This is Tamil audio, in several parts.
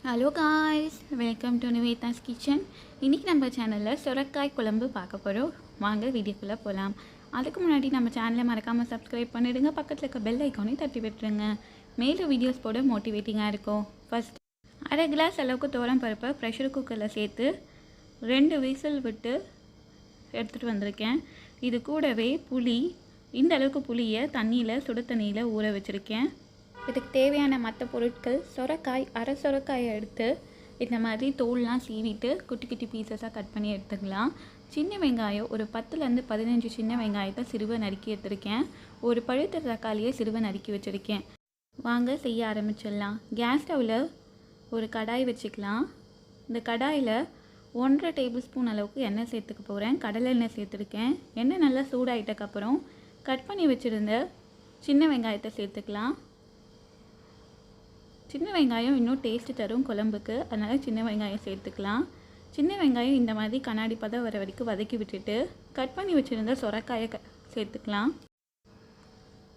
Hello guys, welcome to Nivetha's kitchen. இன்றைக்கி நம்ம சேனலில் சுரக்காய் குழம்பு பார்க்க போகிறோம். வாங்க வீடியோக்குள்ளே போகலாம். அதுக்கு முன்னாடி நம்ம சேனலை மறக்காமல் சப்ஸ்கிரைப் பண்ணிவிடுங்க. பக்கத்தில் இருக்க பெல் ஐக்கானையும் தட்டி விட்டுருங்க. மேலும் வீடியோஸ் போட மோட்டிவேட்டிங்காக இருக்கும். ஃபஸ்ட் 1/2 கிளாஸ் அளவுக்கு துவரம் பருப்பை ப்ரெஷர் குக்கரில் சேர்த்து 2 விசில் விட்டு எடுத்துகிட்டு வந்திருக்கேன். இது கூடவே புளி, இந்த அளவுக்கு புளியை சுடு தண்ணியில் ஊற வச்சுருக்கேன். இதுக்கு தேவையான மற்ற பொருட்கள்: சொரக்காய், அரை சொரக்காயை எடுத்து இந்த மாதிரி தோல்லாம் சீவிட்டு குட்டி குட்டி பீசஸாக கட் பண்ணி எடுத்துக்கலாம். சின்ன வெங்காயம் ஒரு 10லேருந்து 15 சின்ன வெங்காயத்தை சிறுவை நறுக்கி எடுத்துருக்கேன். ஒரு பழுத்த தக்காளியை சிறுவை நறுக்கி வச்சுருக்கேன். வாங்க செய்ய ஆரம்பிச்சிடலாம். கேஸ் ஸ்டவ்வில் ஒரு கடாய் வச்சுக்கலாம். இந்த கடாயில் 1.5 டேபிள் ஸ்பூன் அளவுக்கு எண்ணெய் சேர்த்துக்க போகிறேன். கடலை எண்ணெய் சேர்த்துருக்கேன். எண்ணெய் நல்லா சூடாயிட்டக்கப்புறம் கட் பண்ணி வச்சுருந்த சின்ன வெங்காயத்தை சேர்த்துக்கலாம். சின்ன வெங்காயம் இன்னும் டேஸ்ட்டு தரும் குழம்புக்கு, அதனால் சின்ன வெங்காயம் சேர்த்துக்கலாம். சின்ன வெங்காயம் இந்த மாதிரி கண்ணாடி பதம் வர வரைக்கும் வதக்கி விட்டுட்டு கட் பண்ணி வச்சுருந்த சொரக்காயை சேர்த்துக்கலாம்.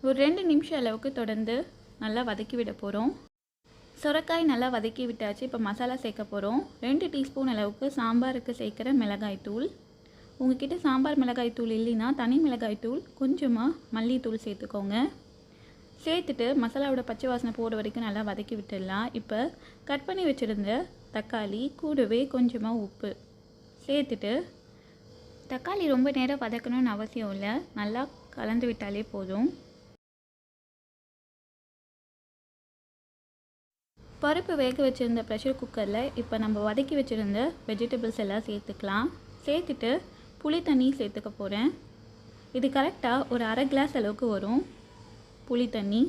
ஒரு 2 நிமிஷம் அளவுக்கு தொடர்ந்து நல்லா வதக்கி விட போகிறோம். சொரக்காய் நல்லா வதக்கி விட்டாச்சு. இப்போ மசாலா சேர்க்க போகிறோம். 2 டீஸ்பூன் அளவுக்கு சாம்பாருக்கு சேர்க்குற மிளகாய்த்தூள். உங்ககிட்ட சாம்பார் மிளகாய்த்தூள் இல்லைன்னா தனி மிளகாய்த்தூள், கொஞ்சமாக மல்லித்தூள் சேர்த்துக்கோங்க. சேர்த்துட்டு மசாலாவோட பச்சை வாசனை போகிற வரைக்கும் நல்லா வதக்கி விட்டுடலாம். இப்போ கட் பண்ணி வச்சுருந்த தக்காளி கூடவே கொஞ்சமாக உப்பு சேர்த்துட்டு, தக்காளி ரொம்ப நேரம் வதக்கணும்னு அவசியம் இல்லை, நல்லா கலந்து விட்டாலே போதும். பருப்பு வேக வச்சுருந்த ப்ரெஷர் குக்கரில் இப்போ நம்ம வதக்கி வச்சுருந்த வெஜிடபிள்ஸ் எல்லாம் சேர்த்துக்கலாம். சேர்த்துட்டு புளி தண்ணி சேர்த்துக்க போகிறேன். இது கரெக்டாக ஒரு 1/2 கிளாஸ் அளவுக்கு வரும். புளி தண்ணி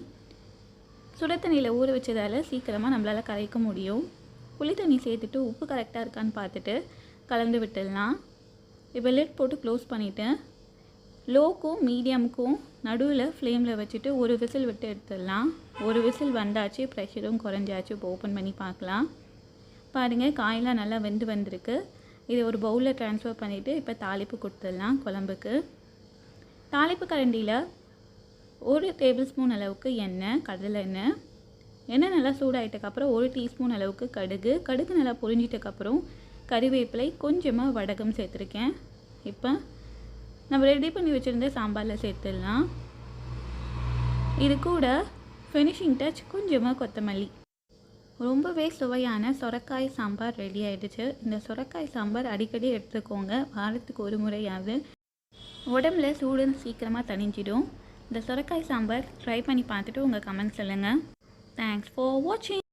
சுடு தண்ணியில் ஊற வச்சதால் சீக்கிரமாக நம்மளால் கரைக்க முடியும். புளி தண்ணி சேர்த்துட்டு உப்பு கரெக்டாக இருக்கான்னு பார்த்துட்டு கலந்து விட்டுடலாம். இப்போ லிட் போட்டு க்ளோஸ் பண்ணிவிட்டு லோக்கும் மீடியமுக்கும் நடுவில் ஃப்ளேமில் வச்சுட்டு ஒரு விசில் விட்டு எடுத்துடலாம். ஒரு விசில் வந்தாச்சு, ப்ரெஷரும் குறைஞ்சாச்சு. இப்போ ஓப்பன் பண்ணி பார்க்கலாம். பாருங்கள், காயெல்லாம் நல்லா வெந்து வந்திருக்கு. இதை ஒரு பவுலில் ட்ரான்ஸ்ஃபர் பண்ணிவிட்டு இப்போ தாளிப்பு கொடுத்துடலாம். குழம்புக்கு தாளிப்பு கரண்டியில் 1 டேபிள் ஸ்பூன் அளவுக்கு எண்ணெய், கடலை எண்ணெய் நல்லா சூடாயிட்டக்கப்புறம் 1 டீஸ்பூன் அளவுக்கு கடுகு நல்லா பொரிஞ்சிட்டக்கப்புறம் கறிவேப்பிலை, கொஞ்சமாக வடகம் சேர்த்துருக்கேன். இப்போ நம்ம ரெடி பண்ணி வச்சுருந்த சாம்பாரில் சேர்த்துடலாம். இது கூட ஃபினிஷிங் டச் கொஞ்சமாக கொத்தமல்லி. ரொம்பவே சுவையான சொரக்காய் சாம்பார் ரெடி ஆகிடுச்சு. இந்த சொரக்காய் சாம்பார் அடிக்கடி எடுத்துக்கோங்க. வாரத்துக்கு ஒரு முறையாவது. உடம்புல சூடுன்னு சீக்கிரமாக தணிஞ்சிடும். இந்த சொரக்காய் சாம்பார் ட்ரை பண்ணி பார்த்துட்டு உங்கள் கமெண்ட் சொல்லுங்கள். தேங்க்ஸ் ஃபார் வாட்சிங்.